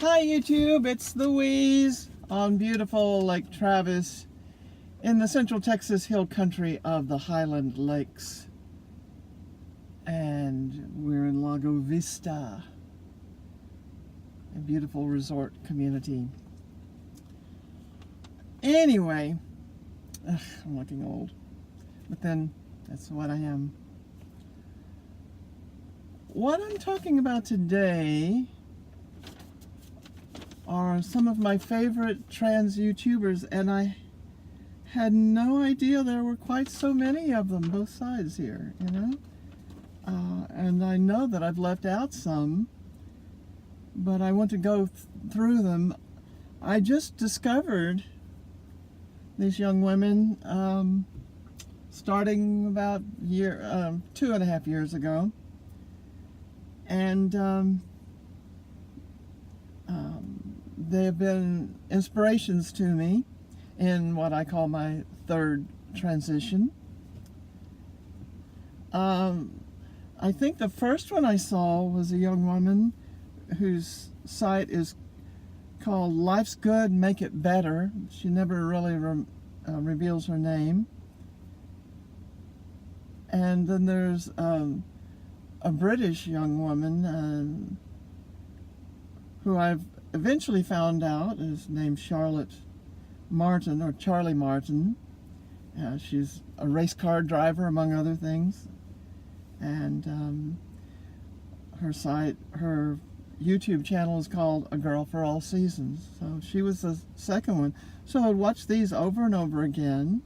Hi YouTube, it's Louise on beautiful Lake Travis in the central Texas hill country of the Highland Lakes. And we're in Lago Vista, a beautiful resort community. Anyway, I'm looking old, but then that's what I am. What I'm talking about today are some of my favorite trans YouTubers, and I had no idea there were quite so many of them, both sides here, you know? And I know that I've left out some, but I want to go through them. I just discovered these young women starting about 2.5 years ago, and they have been inspirations to me in what I call my third transition. I think the first one I saw was a young woman whose site is called Life's Good, Make It Better. She never really reveals her name. And then there's a British young woman who I've eventually found out is named Charlotte Martin, or Charlie Martin. She's a race car driver, among other things. And her YouTube channel is called A Girl for All Seasons. So she was the second one. So I'd watch these over and over again.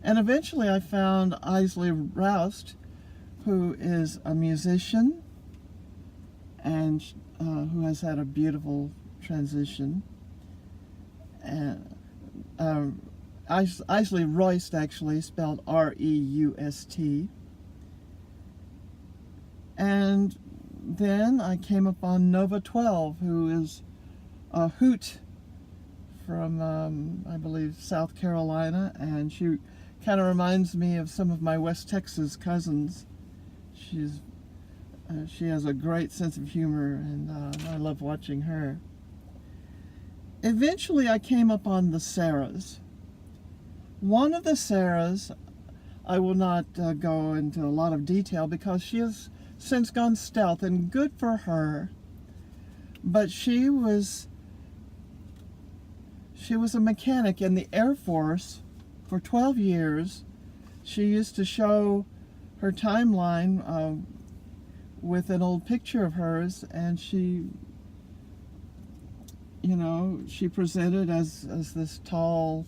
And eventually I found Isley Roust, who is a musician and who has had a beautiful transition. And Isley Roust, actually, spelled R-E-U-S-T. And then I came upon Nova 12, who is a hoot from, I believe, South Carolina, and she kind of reminds me of some of my West Texas cousins. She has a great sense of humor, and I love watching her. Eventually, I came upon the Sarahs. One of the Sarahs, I will not go into a lot of detail because she has since gone stealth, and good for her. But she was a mechanic in the Air Force for 12 years. She used to show her timeline with an old picture of hers, and she presented as this tall,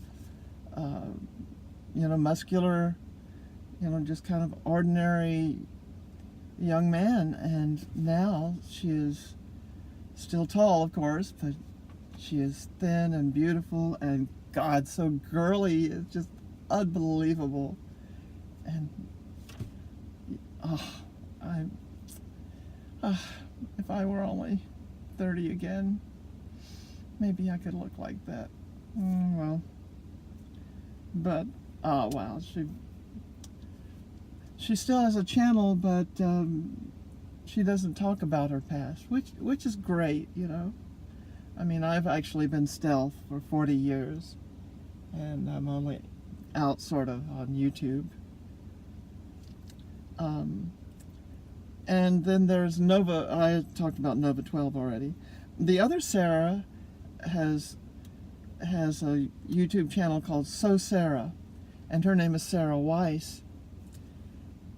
muscular, just kind of ordinary young man. And now she is still tall, of course, but she is thin and beautiful, and God, so girly. It's just unbelievable. And if I were only 30 again, maybe I could look like that. Well, but wow, she still has a channel, but she doesn't talk about her past, which is great, I mean, I've actually been stealth for 40 years, and I'm only out sort of on YouTube. And then there's Nova. I talked about Nova 12 already. The other Sarah has a YouTube channel called So Sarah, and her name is Sarah Weiss.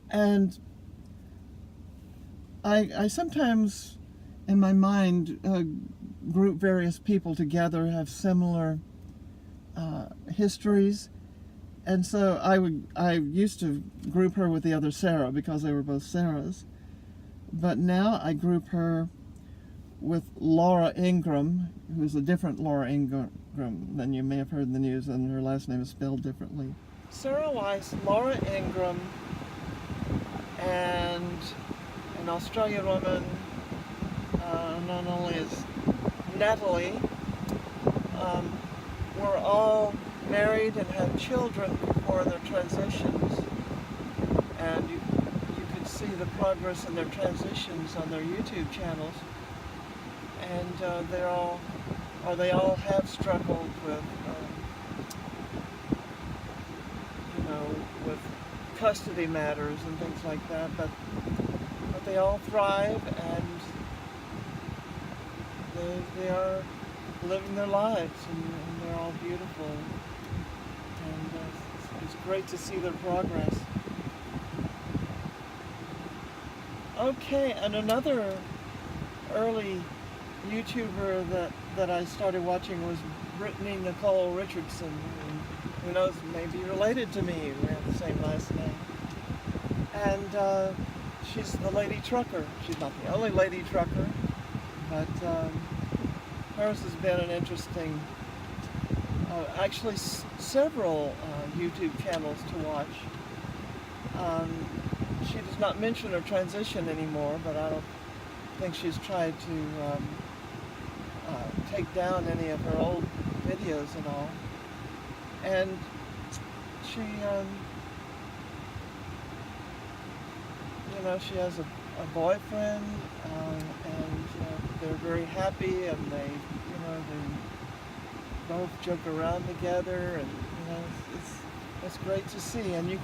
And I sometimes, in my mind, group various people together, have similar histories, and so I used to group her with the other Sarah because they were both Sarahs, but now I group her with Laura Ingram, who's a different Laura Ingram than you may have heard in the news, and her last name is spelled differently. Sarah Weiss, Laura Ingram, and an Australian woman known only as Natalie, were all married and had children before their transitions, and you can see the progress in their transitions on their YouTube channels. and they all have struggled with, with custody matters and things like that, but they all thrive, and they are living their lives, and they're all beautiful, and it's great to see their progress. Okay, and another early YouTuber that I started watching was Brittany Nicole Richardson, and who knows, maybe related to me. We have the same last name. And she's the lady trucker. She's not the only lady trucker, but hers has been an interesting, actually several YouTube channels to watch. She does not mention her transition anymore, but I don't think she's tried to take down any of her old videos and all. And she, she has a boyfriend, and they're very happy, and they both joke around together, and it's great to see. And you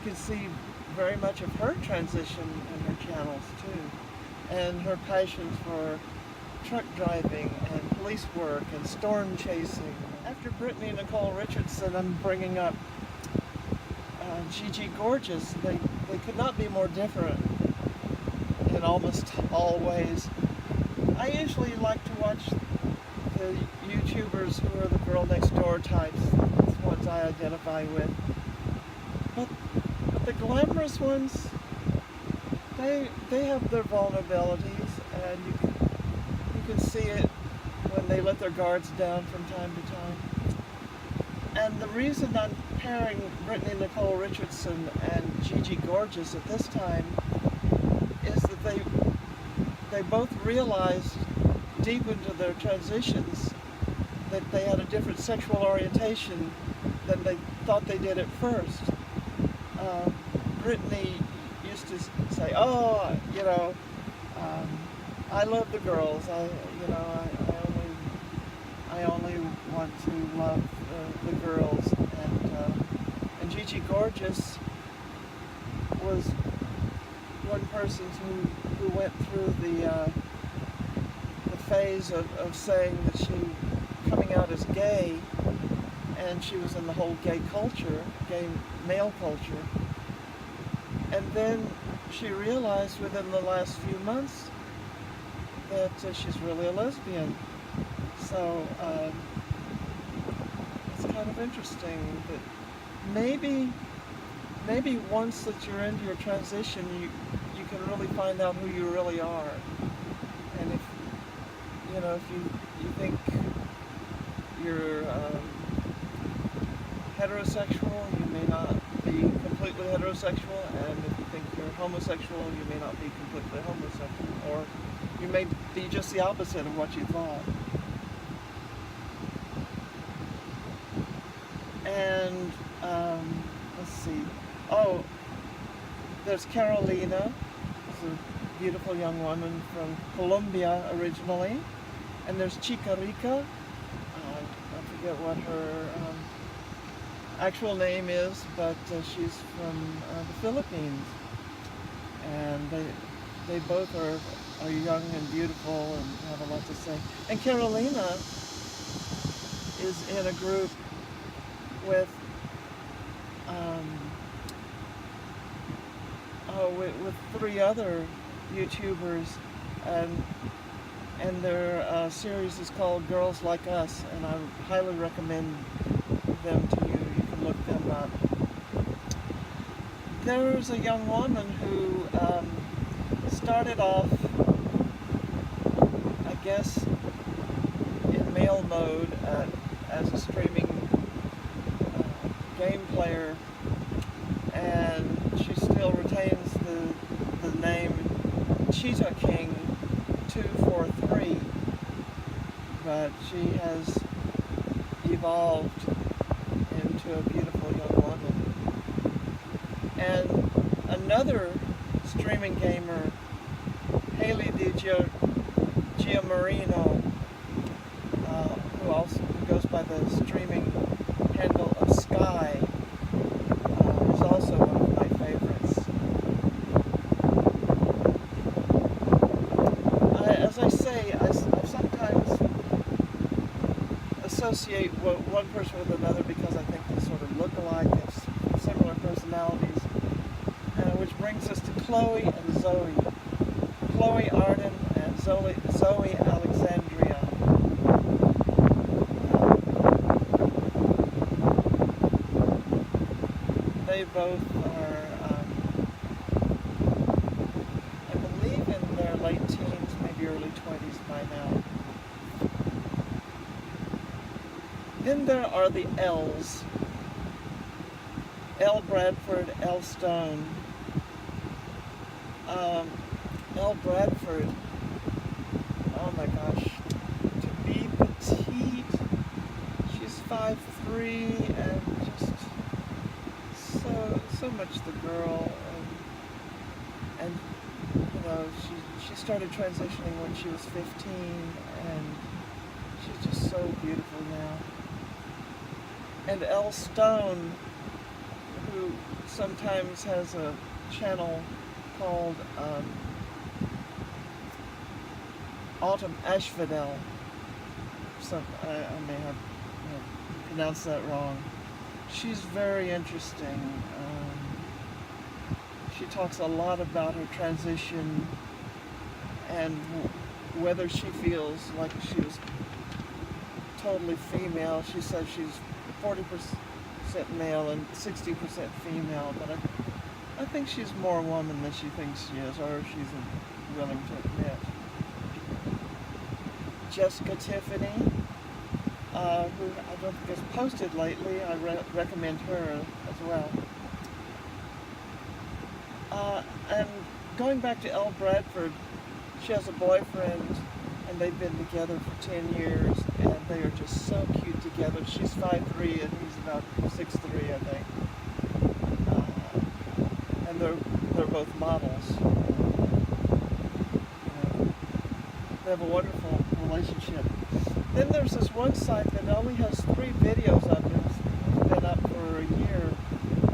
can see very much of her transition in her channels too, and her passion for truck driving and police work and storm chasing. After Brittany Nicole Richardson, I'm bringing up Gigi Gorgeous. They could not be more different in almost all ways. I usually like to watch the YouTubers who are the girl next door types. That's the ones I identify with. But the glamorous ones, they have their vulnerabilities, and you can see it when they let their guards down from time to time. And the reason I'm pairing Brittany Nicole Richardson and Gigi Gorgeous at this time is that they both realized deep into their transitions that they had a different sexual orientation than they thought they did at first. Brittany used to say, "Oh, I love the girls. I only want to love the girls." And Gigi Gorgeous was one person who went through the phase of saying that she coming out as gay, and she was in the whole gay culture, gay male culture. And then she realized within the last few months that she's really a lesbian. So it's kind of interesting that maybe once that you're into your transition, you can really find out who you really are. And if you think you're heterosexual, you may not be completely heterosexual, and if you think you're homosexual, you may not be completely homosexual, or you may be just the opposite of what you thought. And let's see. Oh, there's Carolina, who's a beautiful young woman from Colombia originally, and there's Chica Rica. I forget what her actual name is, but she's from the Philippines, and they both are young and beautiful and have a lot to say. And Carolina is in a group with with 3 other YouTubers, and their series is called Girls Like Us, and I highly recommend them to you. You can look them up. There's a young woman who started off, I guess, in male mode as a streaming game player, and she still retains the name Cheetah King 243, but she has evolved into a beautiful young woman. And another streaming gamer, Haley Marino, who also goes by the streaming handle of Sky, is also one of my favorites. As I say, I sometimes associate one person with another because I think they sort of look alike, they have similar personalities, which brings us to Chloe and Zoe. Chloe Arden and Zoe Alexandria. They both are, I believe, in their late teens, maybe early 20s by now. Then there are the L's. L. Bradford, L. Stone. L. Bradford, oh my gosh, to be petite, she's 5'3", and just so much the girl, and you know, she started transitioning when she was 15, and she's just so beautiful now. And Elle Stone, who sometimes has a channel called Autumn Asphodel. I may have pronounced that wrong. She's very interesting. She talks a lot about her transition and whether she feels like she was totally female. She says she's 40% male and 60% female, but I think she's more woman than she thinks she is, or she's willing to admit. Jessica Tiffany, who I don't think has posted lately. I recommend her as well. And going back to Elle Bradford, she has a boyfriend, and they've been together for 10 years, and they are just so cute together. She's 5'3", and he's about 6'3", I think. And they're both models. They have a wonderful relationship. Then there's this one site that only has 3 videos up. It's been up for a year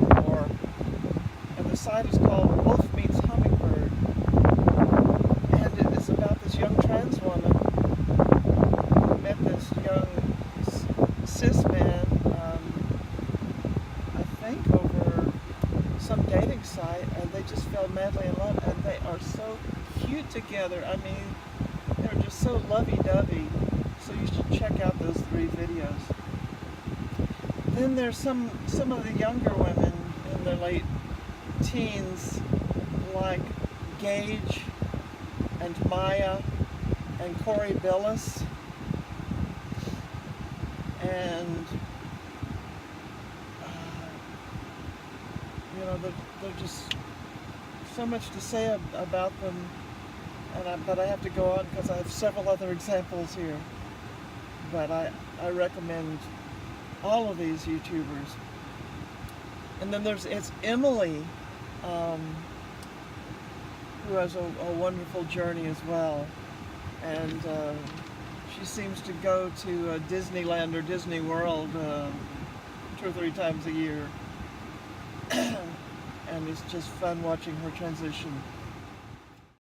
or more. And the site is called Wolf Meets Hummingbird. And it is about this young trans woman who met this young cis man, I think over some dating site, and they just fell madly in love, and they are so cute together. I mean, they're just so lovey-dovey, so you should check out those 3 videos. Then there's some of the younger women in their late teens, like Gage and Maya and Corey Billis, and you know, they're just so much to say about them. But I have to go on because I have several other examples here. But I recommend all of these YouTubers. And then it's Emily, who has a wonderful journey as well. And she seems to go to Disneyland or Disney World 2 or 3 times a year. And it's just fun watching her transition.